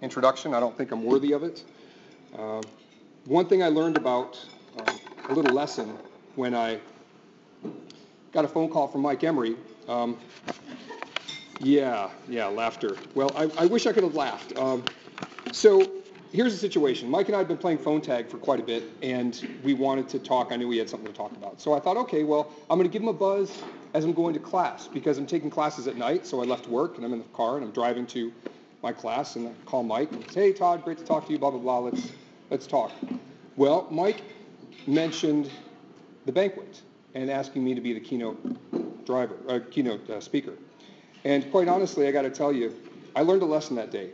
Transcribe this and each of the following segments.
introduction. I don't think I'm worthy of it. One thing I learned about, a little lesson, when I got a phone call from Mike Emery. Yeah, laughter. Well, I wish I could have laughed. So here's the situation. Mike and I had been playing phone tag for quite a bit, and we wanted to talk. I knew we had something to talk about. So I thought, okay, well, I'm going to give him a buzz as I'm going to class, because I'm taking classes at night. So I left work, and I'm in the car, and I'm driving to my class, and I call Mike, and say, hey, Todd, great to talk to you, blah, blah, blah, let's talk. Well, Mike mentioned the banquet and asking me to be the keynote speaker. And quite honestly, I got to tell you, I learned a lesson that day.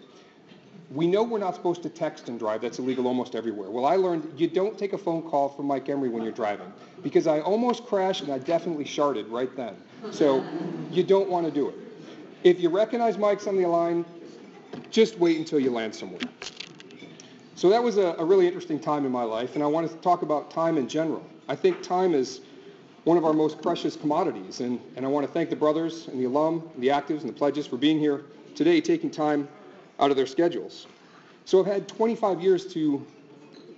We know we're not supposed to text and drive. That's illegal almost everywhere. Well, I learned you don't take a phone call from Mike Emery when you're driving, because I almost crashed and I definitely sharted right then. So you don't want to do it. If you recognize Mike's on the line, just wait until you land somewhere. So that was a really interesting time in my life, and I wanted to talk about time in general. I think time is one of our most precious commodities, and I want to thank the brothers and the alum, and the actives and the pledges for being here today, taking time out of their schedules. So I've had 25 years to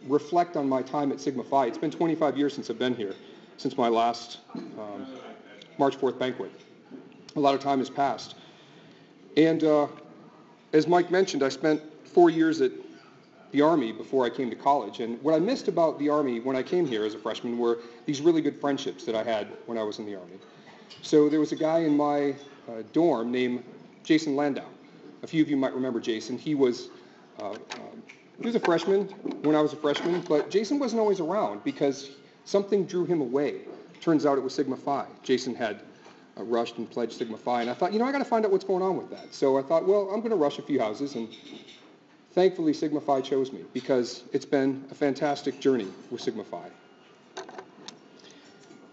reflect on my time at Sigma Phi. It's been 25 years since I've been here, since my last March 4th banquet. A lot of time has passed. And as Mike mentioned, I spent 4 years at the Army before I came to college. And what I missed about the Army when I came here as a freshman were these really good friendships that I had when I was in the Army. So there was a guy in my dorm named Jason Landau. A few of you might remember Jason. He was a freshman when I was a freshman, but Jason wasn't always around because something drew him away. Turns out it was Sigma Phi. Jason had rushed and pledged Sigma Phi, and I thought, I got to find out what's going on with that. So I thought, well, I'm going to rush a few houses, and thankfully Sigma Phi chose me because it's been a fantastic journey with Sigma Phi.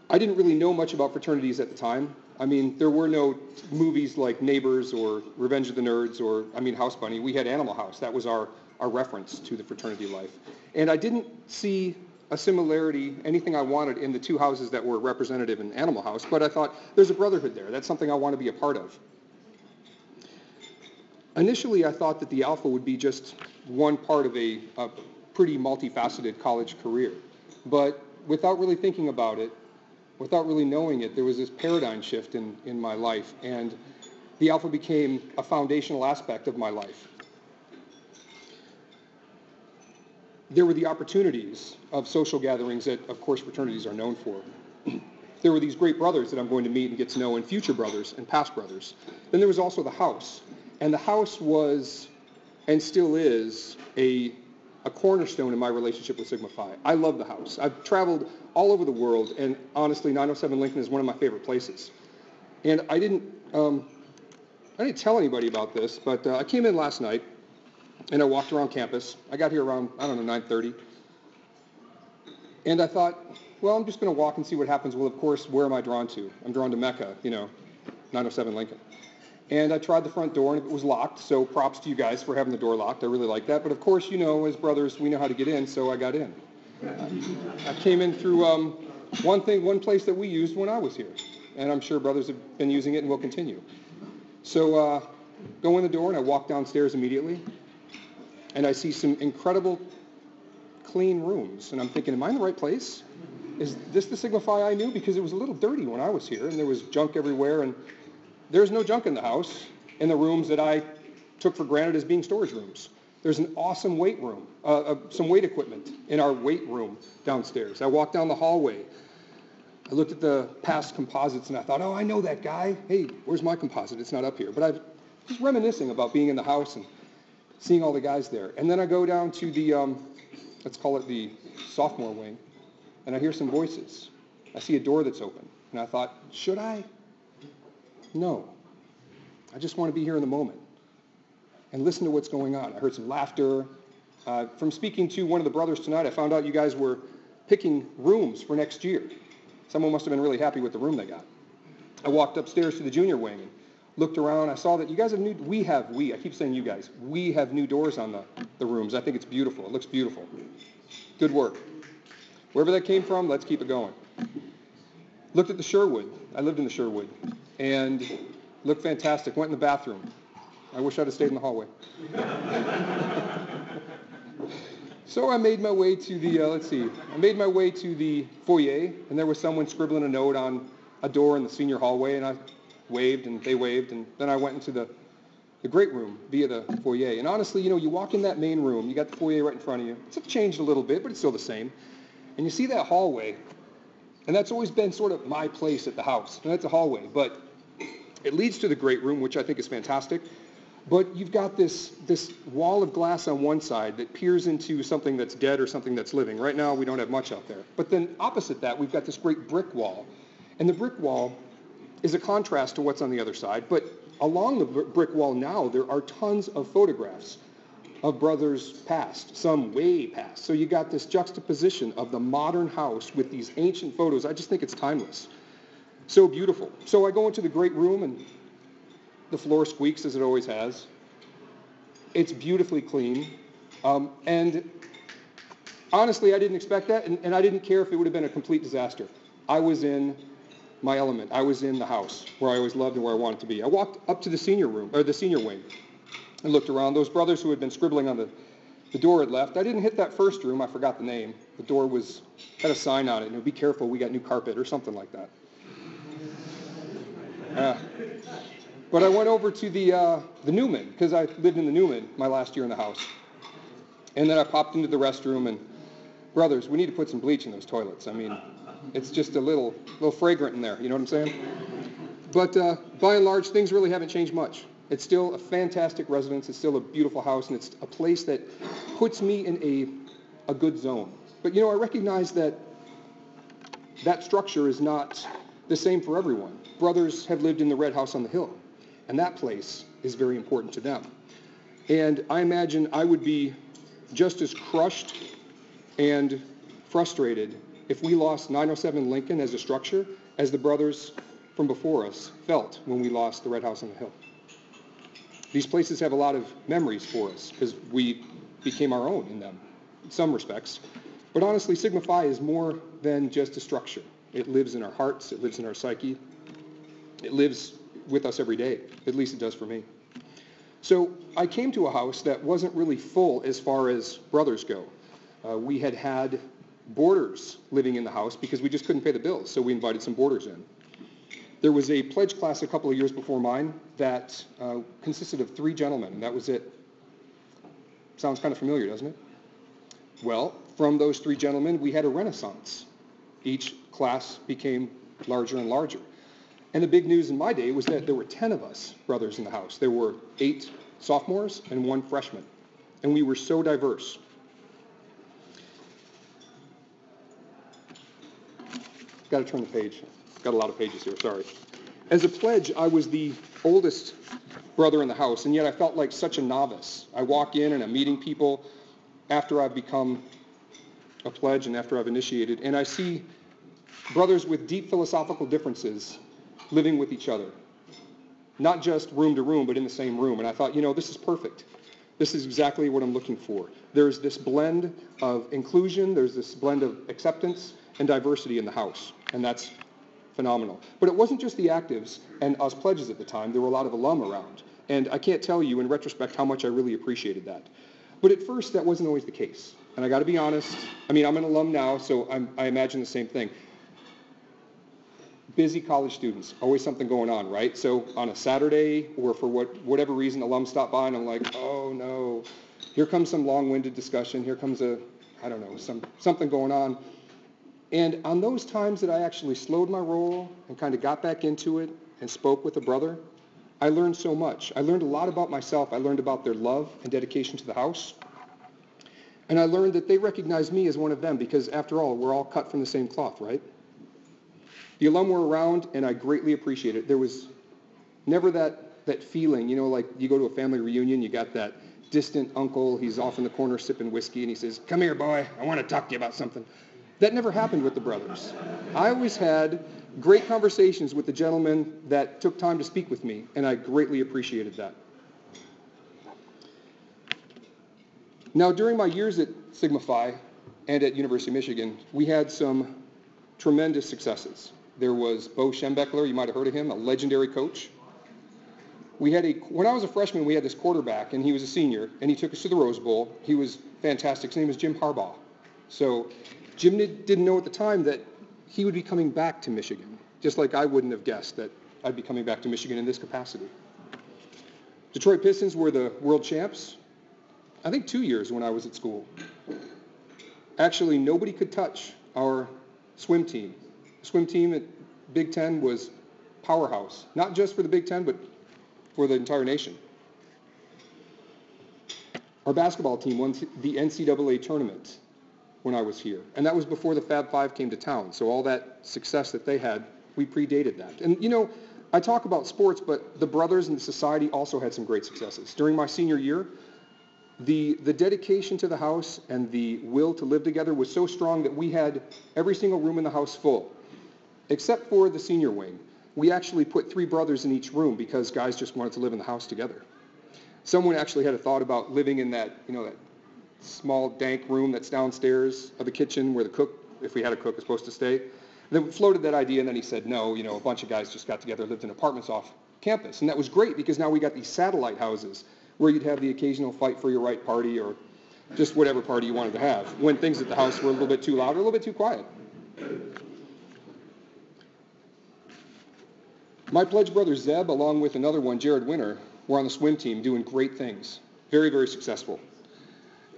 I didn't really know much about fraternities at the time. I mean, there were no movies like Neighbors or Revenge of the Nerds or, House Bunny. We had Animal House. That was our reference to the fraternity life. And I didn't see a similarity, anything I wanted in the two houses that were representative in Animal House, but I thought, there's a brotherhood there. That's something I want to be a part of. Initially, I thought that the Alpha would be just one part of a pretty multifaceted college career. But without really thinking about it, without really knowing it, there was this paradigm shift in my life, and the Alpha became a foundational aspect of my life. There were the opportunities of social gatherings that, of course, fraternities are known for. There were these great brothers that I'm going to meet and get to know, and future brothers and past brothers. Then there was also the house. And the house was, and still is, a cornerstone in my relationship with Sigma Phi. I love the house. I've traveled all over the world, and honestly, 907 Lincoln is one of my favorite places. And I didn't tell anybody about this, but I came in last night, and I walked around campus. I got here around, 9:30. And I thought, well, I'm just going to walk and see what happens. Well, of course, where am I drawn to? I'm drawn to Mecca, 907 Lincoln. And I tried the front door, and it was locked, so props to you guys for having the door locked. I really like that. But of course, as brothers, we know how to get in, so I got in. I came in through one place that we used when I was here. And I'm sure brothers have been using it and will continue. So go in the door, and I walk downstairs immediately. And I see some incredible clean rooms. And I'm thinking, am I in the right place? Is this the Sigma Phi I knew? Because it was a little dirty when I was here, and there was junk everywhere. And there's no junk in the house, in the rooms that I took for granted as being storage rooms. There's an awesome weight room, some weight equipment in our weight room downstairs. I walked down the hallway. I looked at the past composites, and I thought, oh, I know that guy. Hey, where's my composite? It's not up here. But I was just reminiscing about being in the house and seeing all the guys there. And then I go down to the, let's call it the sophomore wing, and I hear some voices. I see a door that's open. And I thought, should I? No. I just want to be here in the moment and listen to what's going on. I heard some laughter. From speaking to one of the brothers tonight, I found out you guys were picking rooms for next year. Someone must have been really happy with the room they got. I walked upstairs to the junior wing and looked around. I saw that you guys have I keep saying you guys, we have new doors on the rooms. I think it's beautiful. It looks beautiful. Good work. Wherever that came from, let's keep it going. Looked at the Sherwood. I lived in the Sherwood. And looked fantastic. Went in the bathroom. I wish I'd have stayed in the hallway. So I made my way to the, I made my way to the foyer, and there was someone scribbling a note on a door in the senior hallway, and I waved, and they waved, and then I went into the great room via the foyer. And honestly, you walk in that main room, you got the foyer right in front of you. It's changed a little bit, but it's still the same. And you see that hallway, and that's always been sort of my place at the house, and that's a hallway. But it leads to the great room, which I think is fantastic. But you've got this wall of glass on one side that peers into something that's dead or something that's living. Right now, we don't have much out there. But then opposite that, we've got this great brick wall. And the brick wall is a contrast to what's on the other side. But along the brick wall now, there are tons of photographs of brothers past, some way past. So you got this juxtaposition of the modern house with these ancient photos. I just think it's timeless. So beautiful. So I go into the great room, and the floor squeaks as it always has. It's beautifully clean. And honestly, I didn't expect that, and I didn't care if it would have been a complete disaster. I was in my element. I was in the house where I always loved and where I wanted to be. I walked up to the senior room, or the senior wing, and looked around. Those brothers who had been scribbling on the door had left. I didn't hit that first room. I forgot the name. The door had a sign on it, be careful, we got new carpet, or something like that. But I went over to the Newman, because I lived in the Newman my last year in the house. And then I popped into the restroom, and brothers, we need to put some bleach in those toilets. I mean, it's just a little fragrant in there, you know what I'm saying? But by and large, things really haven't changed much. It's still a fantastic residence. It's still a beautiful house, and it's a place that puts me in a good zone. But, I recognize that structure is not the same for everyone. Brothers have lived in the red house on the hill, and that place is very important to them. And I imagine I would be just as crushed and frustrated if we lost 907 Lincoln as a structure as the brothers from before us felt when we lost the red house on the hill. These places have a lot of memories for us because we became our own in them, in some respects. But honestly, Sigma Phi is more than just a structure. It lives in our hearts. It lives in our psyche. It lives with us every day. At least it does for me. So I came to a house that wasn't really full as far as brothers go. We had boarders living in the house because we just couldn't pay the bills, so we invited some boarders in. There was a pledge class a couple of years before mine that consisted of 3 gentlemen, and that was it. Sounds kind of familiar, doesn't it? Well, from those 3 gentlemen, we had a renaissance. Each class became larger and larger. And the big news in my day was that there were 10 of us brothers in the house. There were 8 sophomores and 1 freshman. And we were so diverse. Got to turn the page. Got a lot of pages here, sorry. As a pledge, I was the oldest brother in the house, and yet I felt like such a novice. I walk in and I'm meeting people after I've become a pledge and after I've initiated, and I see brothers with deep philosophical differences living with each other. Not just room to room, but in the same room. And I thought, this is perfect. This is exactly what I'm looking for. There's this blend of inclusion, there's this blend of acceptance and diversity in the house, and that's phenomenal. But it wasn't just the actives and us pledges at the time. There were a lot of alum around. And I can't tell you in retrospect how much I really appreciated that. But at first, that wasn't always the case. And I got to be honest. I mean, I'm an alum now, so I imagine the same thing. Busy college students, always something going on, right? So on a Saturday or for whatever reason, alums stop by and I'm like, oh no, here comes some long-winded discussion. Here comes something going on. And on those times that I actually slowed my roll and kind of got back into it and spoke with a brother, I learned so much. I learned a lot about myself. I learned about their love and dedication to the house. And I learned that they recognized me as one of them because, after all, we're all cut from the same cloth, right? The alum were around, and I greatly appreciate it. There was never that feeling, like you go to a family reunion, you got that distant uncle, he's off in the corner sipping whiskey, and he says, come here, boy, I want to talk to you about something. That never happened with the brothers. I always had great conversations with the gentlemen that took time to speak with me, and I greatly appreciated that. Now, during my years at Sigma Phi and at University of Michigan, we had some tremendous successes. There was Bo Schembechler, you might have heard of him, a legendary coach. when I was a freshman, we had this quarterback, and he was a senior, and he took us to the Rose Bowl. He was fantastic. His name was Jim Harbaugh. So Jim didn't know at the time that he would be coming back to Michigan, just like I wouldn't have guessed that I'd be coming back to Michigan in this capacity. Detroit Pistons were the world champs, I think 2 years when I was at school. Actually, nobody could touch our swim team. The swim team at Big Ten was powerhouse, not just for the Big Ten, but for the entire nation. Our basketball team won the NCAA tournament when I was here, and that was before the Fab Five came to town, so all that success that they had, we predated that. And, you know, I talk about sports, but the brothers in the society also had some great successes. During my senior year, the dedication to the house and the will to live together was so strong that we had every single room in the house full, except for the senior wing. We actually put 3 brothers in each room because guys just wanted to live in the house together. Someone actually had a thought about living in that, you know, that small dank room that's downstairs of the kitchen where the cook, if we had a cook, is supposed to stay. And then floated that idea, and then he said, no, you know, a bunch of guys just got together, lived in apartments off campus. And that was great because now we got these satellite houses where you'd have the occasional fight for your right party or just whatever party you wanted to have when things at the house were a little bit too loud or a little bit too quiet. My pledge brother Zeb, along with another one, Jared Winter, were on the swim team doing great things. Very, very successful.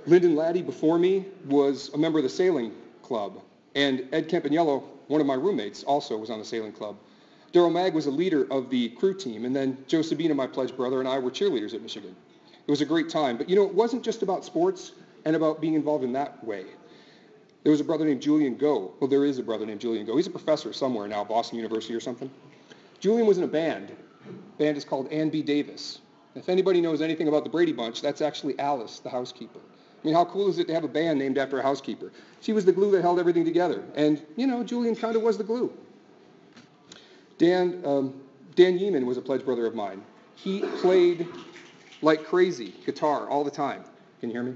Lyndon Laddie, before me, was a member of the sailing club. And Ed Campagnello, one of my roommates, also was on the sailing club. Darryl Magg was a leader of the crew team. And then Joe Sabina, my pledge brother, and I were cheerleaders at Michigan. It was a great time. But, you know, it wasn't just about sports and about being involved in that way. There was a brother named Julian Go. Well, there is a brother named Julian Go. He's a professor somewhere now, Boston University or something. Julian was in a band. The band is called Ann B. Davis. If anybody knows anything about the Brady Bunch, that's actually Alice, the housekeeper. I mean, how cool is it to have a band named after a housekeeper? She was the glue that held everything together. And, you know, Julian kind of was the glue. Dan Yeeman was a pledge brother of mine. He played like crazy guitar all the time. Can you hear me?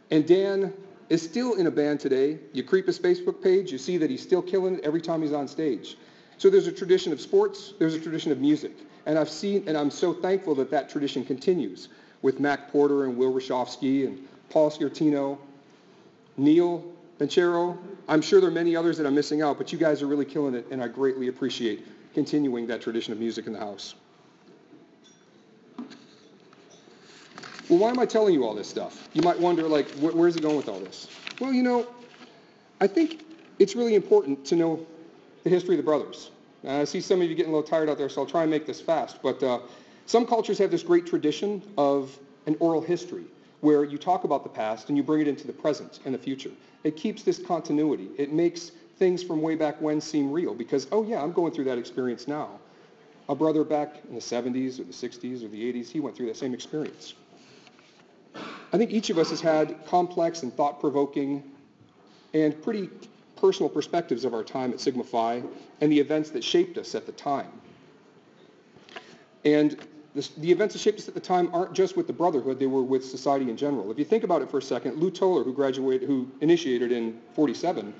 And Dan is still in a band today. You creep his Facebook page, you see that he's still killing it every time he's on stage. So there's a tradition of sports, there's a tradition of music. And I've seen, and I'm so thankful that that tradition continues with Mac Porter and Will Rashofsky and Paul Sciortino, Neil Benchero. I'm sure there are many others that I'm missing out, but you guys are really killing it, and I greatly appreciate continuing that tradition of music in the house. Well, why am I telling you all this stuff? You might wonder, like, where's he going with all this? Well, you know, I think it's really important to know the history of the brothers. I see some of you getting a little tired out there, so I'll try and make this fast. But some cultures have this great tradition of an oral history where you talk about the past and you bring it into the present and the future. It keeps this continuity. It makes things from way back when seem real because, oh yeah, I'm going through that experience now. A brother back in the 70s or the 60s or the 80s, he went through that same experience. I think each of us has had complex and thought-provoking and pretty personal perspectives of our time at Sigma Phi and the events that shaped us at the time. And the events that shaped us at the time aren't just with the Brotherhood, they were with society in general. If you think about it for a second, Lou Toller, who initiated in 47,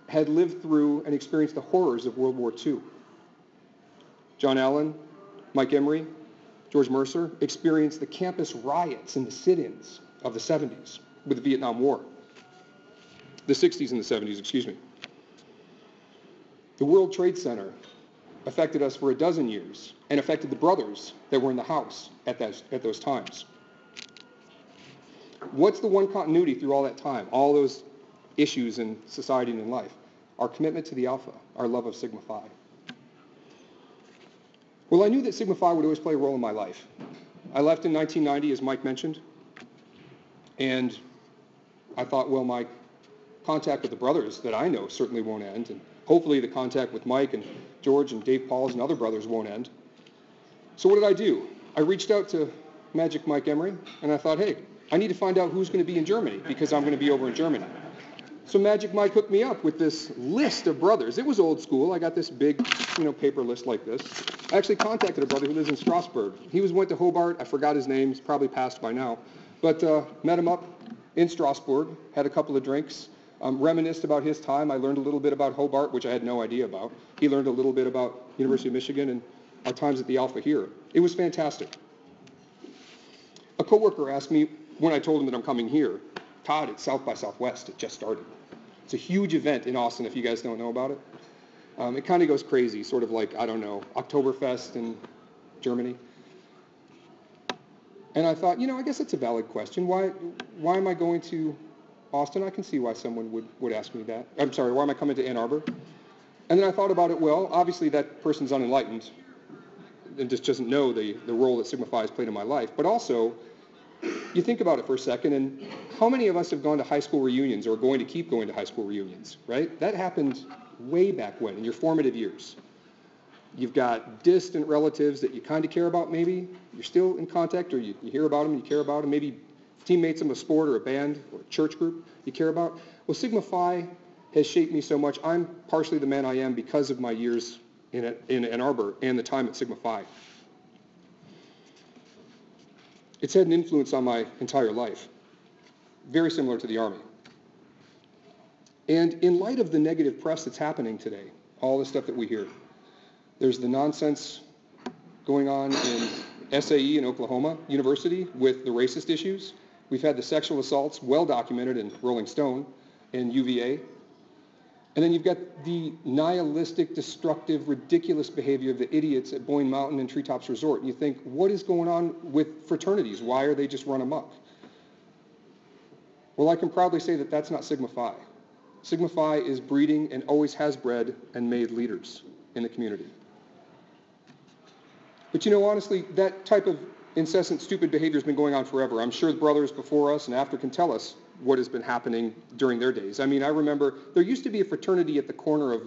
had lived through and experienced the horrors of World War II. John Allen, Mike Emery, George Mercer experienced the campus riots and the sit-ins of the 70s with the Vietnam War. The 60s and the 70s, excuse me. The World Trade Center affected us for a dozen years and affected the brothers that were in the house at those times. What's the one continuity through all that time, all those issues in society and in life? Our commitment to the Alpha, our love of Sigma Phi. Well, I knew that Sigma Phi would always play a role in my life. I left in 1990, as Mike mentioned, and I thought, well, my contact with the brothers that I know certainly won't end, and hopefully the contact with Mike and George and Dave Pauls and other brothers won't end. So what did I do? I reached out to Magic Mike Emery, and I thought, hey, I need to find out who's going to be in Germany, because I'm going to be over in Germany. So Magic Mike hooked me up with this list of brothers. It was old school. I got this big, paper list like this. I actually contacted a brother who lives in Strasbourg. He went to Hobart. I forgot his name. He's probably passed by now. But met him up in Strasbourg, had a couple of drinks, reminisced about his time. I learned a little bit about Hobart, which I had no idea about. He learned a little bit about University of Michigan and our times at the Alpha here. It was fantastic. A coworker asked me when I told him that I'm coming here, Todd, it's South by Southwest. It just started. It's a huge event in Austin if you guys don't know about it. It kind of goes crazy, sort of like, I don't know, Oktoberfest in Germany. And I thought, I guess it's a valid question. Why am I going to Austin? I can see why someone would ask me that. I'm sorry, why am I coming to Ann Arbor? And then I thought about it, well, obviously that person's unenlightened and just doesn't know the role that Sigma Phi has played in my life. But also, you think about it for a second, and how many of us have gone to high school reunions or are going to keep going to high school reunions, right? That happened way back when, in your formative years. You've got distant relatives that you kind of care about maybe. You're still in contact, or you hear about them, you care about them. Maybe teammates in a sport or a band or a church group you care about. Well, Sigma Phi has shaped me so much. I'm partially the man I am because of my years in Ann Arbor and the time at Sigma Phi. It's had an influence on my entire life, very similar to the Army. And in light of the negative press that's happening today, all the stuff that we hear, there's the nonsense going on in SAE in Oklahoma University with the racist issues. We've had the sexual assaults well documented in Rolling Stone and UVA. And then you've got the nihilistic, destructive, ridiculous behavior of the idiots at Boyne Mountain and Treetops Resort. And you think, what is going on with fraternities? Why are they just run amok? Well, I can proudly say that that's not Sigma Phi. Sigma Phi is breeding and always has bred and made leaders in the community. But honestly, that type of incessant, stupid behavior has been going on forever. I'm sure the brothers before us and after can tell us what has been happening during their days. I mean, I remember there used to be a fraternity at the corner of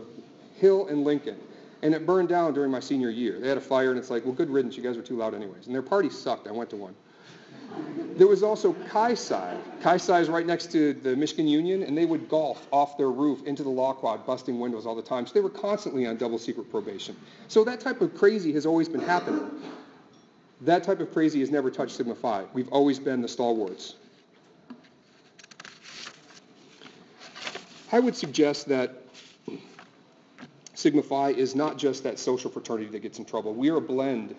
Hill and Lincoln, and it burned down during my senior year. They had a fire, and it's like, well, good riddance, you guys were too loud anyways. And their party sucked. I went to one. There was also Chi Psi. Chi Psi is right next to the Michigan Union, and they would golf off their roof into the law quad, busting windows all the time. So they were constantly on double secret probation. So that type of crazy has always been happening. That type of crazy has never touched Sigma Phi. We've always been the stalwarts. I would suggest that Sigma Phi is not just that social fraternity that gets in trouble. We are a blend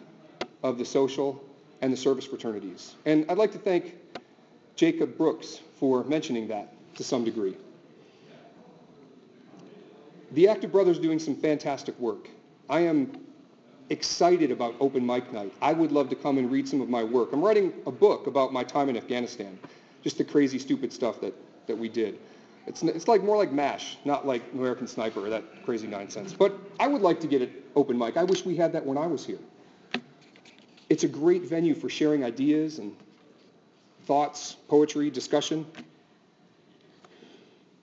of the social and the service fraternities. And I'd like to thank Jacob Brooks for mentioning that to some degree. The Active Brothers are doing some fantastic work. I am excited about open mic night. I would love to come and read some of my work. I'm writing a book about my time in Afghanistan, just the crazy, stupid stuff that we did. It's like more like MASH, not like American Sniper or that crazy nonsense. But I would like to get it open mic. I wish we had that when I was here. It's a great venue for sharing ideas and thoughts, poetry, discussion.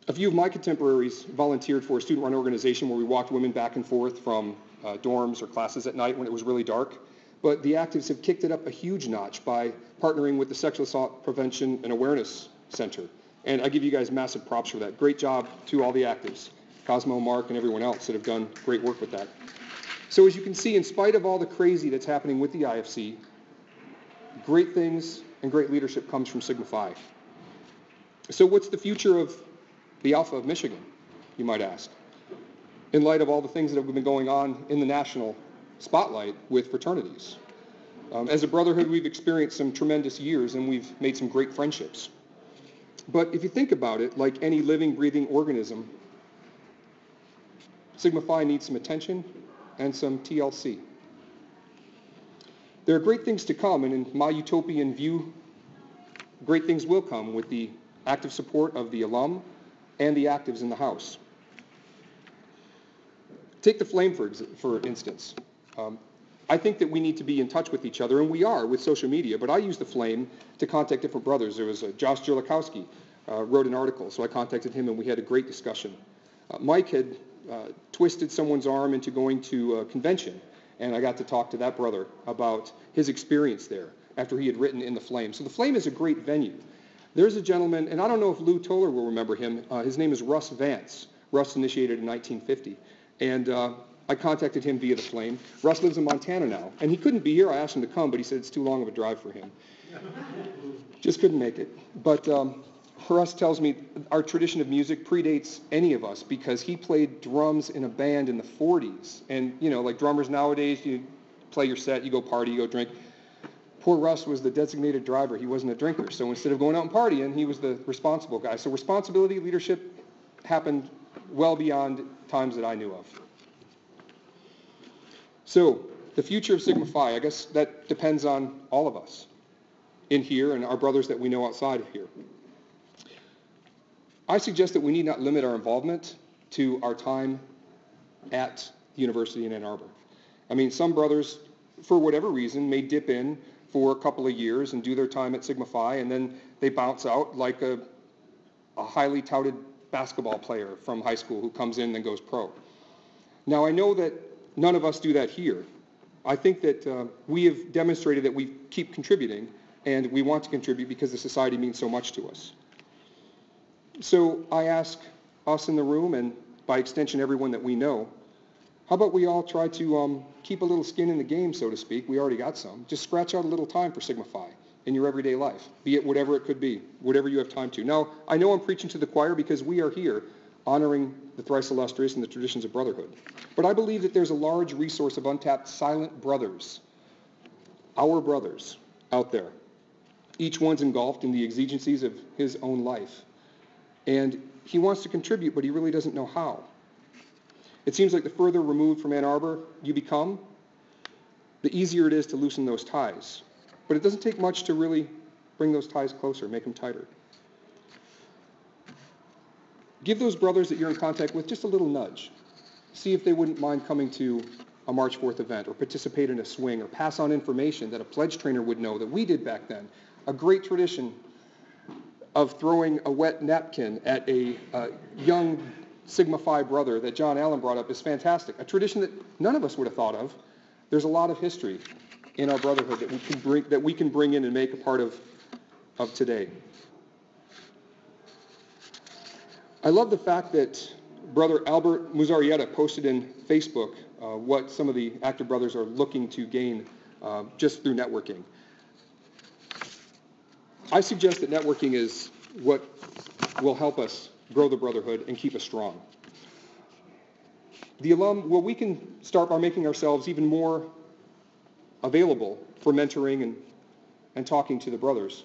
A few of my contemporaries volunteered for a student-run organization where we walked women back and forth from dorms or classes at night when it was really dark. But the actives have kicked it up a huge notch by partnering with the Sexual Assault Prevention and Awareness Center. And I give you guys massive props for that. Great job to all the actives, Cosmo, Mark, and everyone else that have done great work with that. So as you can see, in spite of all the crazy that's happening with the IFC, great things and great leadership comes from Sigma Phi. So what's the future of the Alpha of Michigan, you might ask, in light of all the things that have been going on in the national spotlight with fraternities? As a brotherhood, we've experienced some tremendous years, and we've made some great friendships. But if you think about it, like any living, breathing organism, Sigma Phi needs some attention and some TLC. There are great things to come, and in my utopian view, great things will come with the active support of the alum and the actives in the house. Take the Flame, for instance. I think that we need to be in touch with each other, and we are with social media, but I use the Flame to contact different brothers. There was Josh Jolakowski wrote an article, so I contacted him, and we had a great discussion. Mike had twisted someone's arm into going to a convention, and I got to talk to that brother about his experience there after he had written in the Flame. So the Flame is a great venue. There's a gentleman, and I don't know if Lou Toller will remember him. His name is Russ Vance. Russ initiated in 1950, and I contacted him via the Flame. Russ lives in Montana now, and he couldn't be here. I asked him to come, but he said it's too long of a drive for him. Just couldn't make it. But Russ tells me our tradition of music predates any of us because he played drums in a band in the 40s. And, like drummers nowadays, you play your set, you go party, you go drink. Poor Russ was the designated driver. He wasn't a drinker. So instead of going out and partying, he was the responsible guy. So responsibility, leadership happened well beyond times that I knew of. So the future of Sigma Phi, I guess that depends on all of us in here and our brothers that we know outside of here. I suggest that we need not limit our involvement to our time at the university in Ann Arbor. I mean, some brothers, for whatever reason, may dip in for a couple of years and do their time at Sigma Phi, and then they bounce out like a highly touted basketball player from high school who comes in and then goes pro. Now, I know that none of us do that here. I think that we have demonstrated that we keep contributing, and we want to contribute because the society means so much to us. So I ask us in the room, and by extension everyone that we know, how about we all try to keep a little skin in the game, so to speak. We already got some. Just scratch out a little time for Sigma Phi in your everyday life, be it whatever it could be, whatever you have time to. Now, I know I'm preaching to the choir because we are here honoring the thrice illustrious and the traditions of brotherhood. But I believe that there's a large resource of untapped silent brothers, our brothers, out there. Each one's engulfed in the exigencies of his own life. And he wants to contribute, but he really doesn't know how. It seems like the further removed from Ann Arbor you become, the easier it is to loosen those ties. But it doesn't take much to really bring those ties closer, make them tighter. Give those brothers that you're in contact with just a little nudge. See if they wouldn't mind coming to a March 4th event or participate in a swing or pass on information that a pledge trainer would know that we did back then. A great tradition of throwing a wet napkin at a young Sigma Phi brother that John Allen brought up is fantastic. A tradition that none of us would have thought of. There's a lot of history in our brotherhood that we can bring in and make a part of today. I love the fact that Brother Albert Muzarieta posted in Facebook what some of the active brothers are looking to gain just through networking. I suggest that networking is what will help us grow the brotherhood and keep us strong. We can start by making ourselves even more available for mentoring and talking to the brothers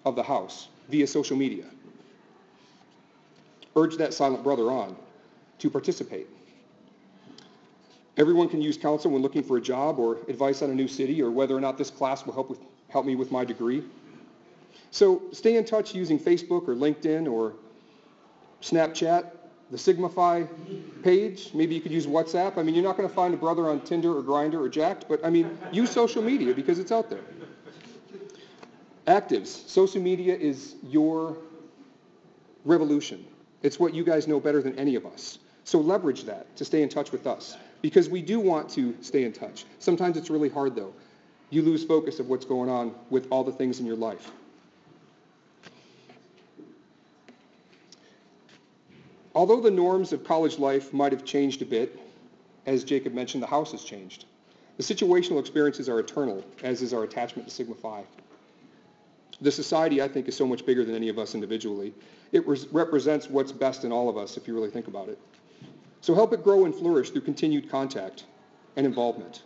of the house via social media. Urge that silent brother on to participate. Everyone can use counsel when looking for a job or advice on a new city or whether or not this class will help me with my degree. So stay in touch using Facebook or LinkedIn or Snapchat, the Sigma Phi page. Maybe you could use WhatsApp. I mean, you're not going to find a brother on Tinder or Grindr or Jacked, but I mean, use social media because it's out there. Actives, social media is your revolution. It's what you guys know better than any of us. So leverage that to stay in touch with us because we do want to stay in touch. Sometimes it's really hard though. You lose focus of what's going on with all the things in your life. Although the norms of college life might have changed a bit, as Jacob mentioned, the house has changed. The situational experiences are eternal, as is our attachment to Sigma Phi. The society, I think, is so much bigger than any of us individually. It represents what's best in all of us, if you really think about it. So help it grow and flourish through continued contact and involvement.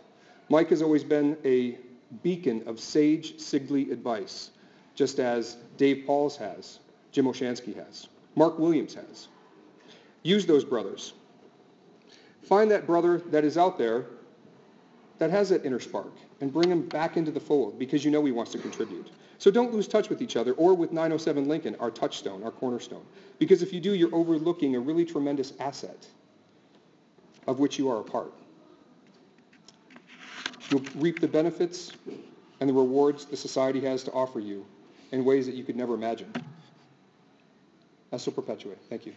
Mike has always been a beacon of sage, sigly advice, just as Dave Pauls has, Jim Oshansky has, Mark Williams has. Use those brothers. Find that brother that is out there that has that inner spark and bring him back into the fold because you know he wants to contribute. So don't lose touch with each other or with 907 Lincoln, our touchstone, our cornerstone. Because if you do, you're overlooking a really tremendous asset of which you are a part. You'll reap the benefits and the rewards the society has to offer you in ways that you could never imagine. Esso perpetuate. Thank you.